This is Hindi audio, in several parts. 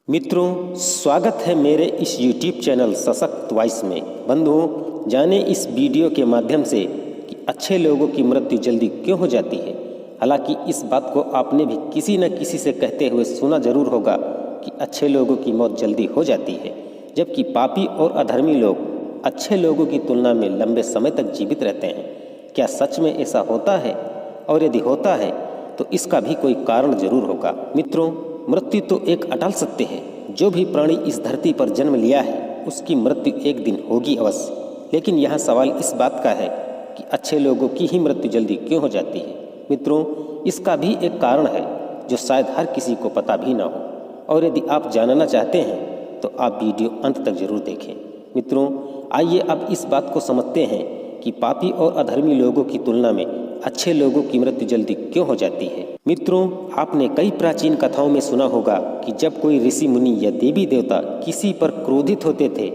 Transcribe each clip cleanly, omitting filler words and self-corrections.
मित्रों, स्वागत है मेरे इस YouTube चैनल सशक्त वॉइस में। बंधुओं, जाने इस वीडियो के माध्यम से कि अच्छे लोगों की मृत्यु जल्दी क्यों हो जाती है। हालांकि इस बात को आपने भी किसी न किसी से कहते हुए सुना जरूर होगा कि अच्छे लोगों की मौत जल्दी हो जाती है, जबकि पापी और अधर्मी लोग अच्छे लोगों की तुलना में लंबे समय तक जीवित रहते हैं। क्या सच में ऐसा होता है? और यदि होता है तो इसका भी कोई कारण जरूर होगा। मित्रों, मृत्यु तो एक अटल सत्य है। जो भी प्राणी इस धरती पर जन्म लिया है उसकी मृत्यु एक दिन होगी अवश्य। लेकिन यहाँ सवाल इस बात का है कि अच्छे लोगों की ही मृत्यु जल्दी क्यों हो जाती है। मित्रों, इसका भी एक कारण है जो शायद हर किसी को पता भी ना हो, और यदि आप जानना चाहते हैं तो आप वीडियो अंत तक जरूर देखें। मित्रों, आइए अब इस बात को समझते हैं कि पापी और अधर्मी लोगों की तुलना में अच्छे लोगों की मृत्यु जल्दी क्यों हो जाती है। मित्रों, आपने कई प्राचीन कथाओं में सुना होगा कि जब कोई ऋषि मुनि या देवी देवता किसी पर क्रोधित होते थे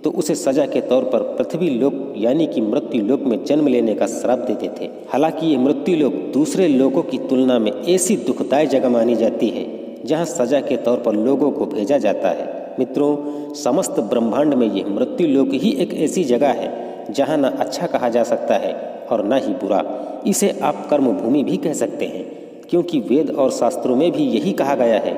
तो उसे सजा के तौर पर पृथ्वी लोक यानी कि मृत्यु लोक में जन्म लेने का श्राप देते थे। हालांकि ये मृत्यु लोक दूसरे लोकों की तुलना में ऐसी दुखदायी जगह मानी जाती है जहाँ सजा के तौर पर लोगों को भेजा जाता है। मित्रों, समस्त ब्रह्मांड में यह मृत्यु लोक ही एक ऐसी जगह है जहाँ न अच्छा कहा जा सकता है और न ही बुरा। इसे आप कर्म भूमि भी कह सकते हैं, क्योंकि वेद और शास्त्रों में भी यही कहा गया है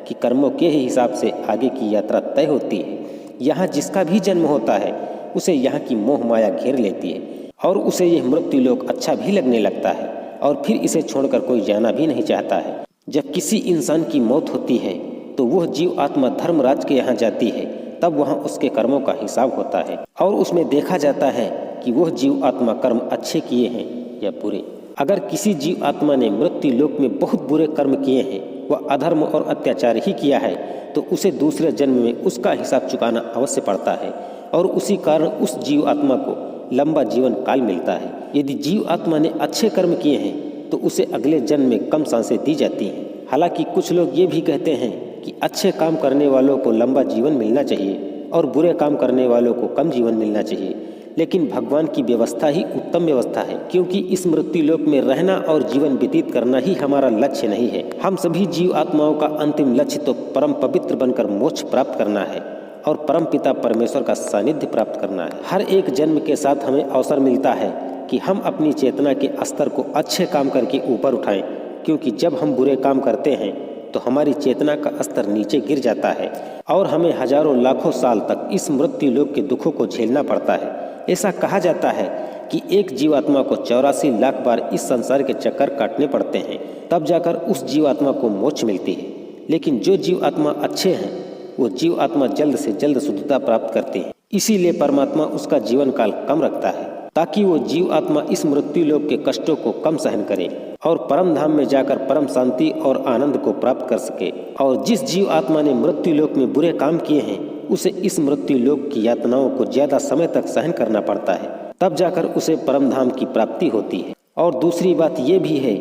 कि कर्मों के ही हिसाब से आगे की यात्रा तय होती है। यहाँ जिसका भी जन्म होता है उसे यहाँ की मोह माया घेर लेती है और उसे यह मृत्यु लोक अच्छा भी लगने लगता है और फिर इसे छोड़कर कोई जाना भी नहीं चाहता है। जब किसी इंसान की मौत होती है तो वह जीव आत्मा धर्मराज के यहाँ जाती है, तब वहाँ उसके कर्मों का हिसाब होता है और उसमें देखा जाता है कि वह जीव आत्मा कर्म अच्छे किए हैं या बुरे। अगर किसी जीव आत्मा ने मृत्यु लोक में बहुत बुरे कर्म किए हैं, वह अधर्म और अत्याचार ही किया है, तो उसे दूसरे जन्म में उसका हिसाब चुकाना अवश्य पड़ता है और उसी कारण उस जीव आत्मा को लंबा जीवन काल मिलता है। यदि जीव आत्मा ने अच्छे कर्म किए हैं तो उसे अगले जन्म में कम सांसें दी जाती हैं। हालांकि कुछ लोग ये भी कहते हैं कि अच्छे काम करने वालों को लंबा जीवन मिलना चाहिए और बुरे काम करने वालों को कम जीवन मिलना चाहिए। लेकिन भगवान की व्यवस्था ही उत्तम व्यवस्था है, क्योंकि इस मृत्यु लोक में रहना और जीवन व्यतीत करना ही हमारा लक्ष्य नहीं है। हम सभी जीव आत्माओं का अंतिम लक्ष्य तो परम पवित्र बनकर मोक्ष प्राप्त करना है और परम पिता परमेश्वर का सानिध्य प्राप्त करना है। हर एक जन्म के साथ हमें अवसर मिलता है कि हम अपनी चेतना के स्तर को अच्छे काम करके ऊपर उठाएं, क्योंकि जब हम बुरे काम करते हैं तो हमारी चेतना का स्तर नीचे गिर जाता है और हमें हजारों लाखों साल तक इस मृत्यु लोक के दुखों को झेलना पड़ता है। ऐसा कहा जाता है कि एक जीवात्मा को 84 लाख बार इस संसार के चक्कर काटने पड़ते हैं, तब जाकर उस जीवात्मा को मोक्ष मिलती है। लेकिन जो जीवात्मा अच्छे हैं वो जीवात्मा जल्द से जल्द शुद्धता प्राप्त करते हैं। इसीलिए परमात्मा उसका जीवन काल कम रखता है, ताकि वो जीवात्मा इस मृत्यु लोक के कष्टों को कम सहन करे और परम धाम में जाकर परम शांति और आनंद को प्राप्त कर सके। और जिस जीव आत्मा ने मृत्यु लोक में बुरे काम किए हैं उसे इस मृत्यु लोक की यातनाओं को ज्यादा समय तक सहन करना पड़ता है, तब जाकर उसे परम धाम की प्राप्ति होती है। और दूसरी बात यह भी है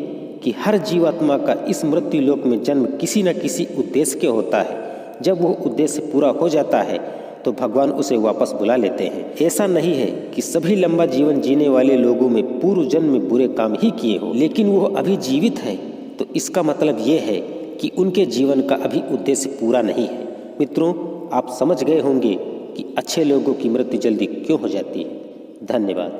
कि हर जीवात्मा का इस मृत्यु लोक में जन्म किसी न किसी उद्देश्य के होता है। जब वो उद्देश्य पूरा हो जाता है तो भगवान उसे वापस बुला लेते हैं। ऐसा नहीं है कि सभी लंबा जीवन जीने वाले लोगों में पूर्व जन्म में बुरे काम ही किए हो, लेकिन वो अभी जीवित है, तो इसका मतलब ये है कि उनके जीवन का अभी उद्देश्य पूरा नहीं है। मित्रों, आप समझ गए होंगे कि अच्छे लोगों की मृत्यु जल्दी क्यों हो जाती है। धन्यवाद।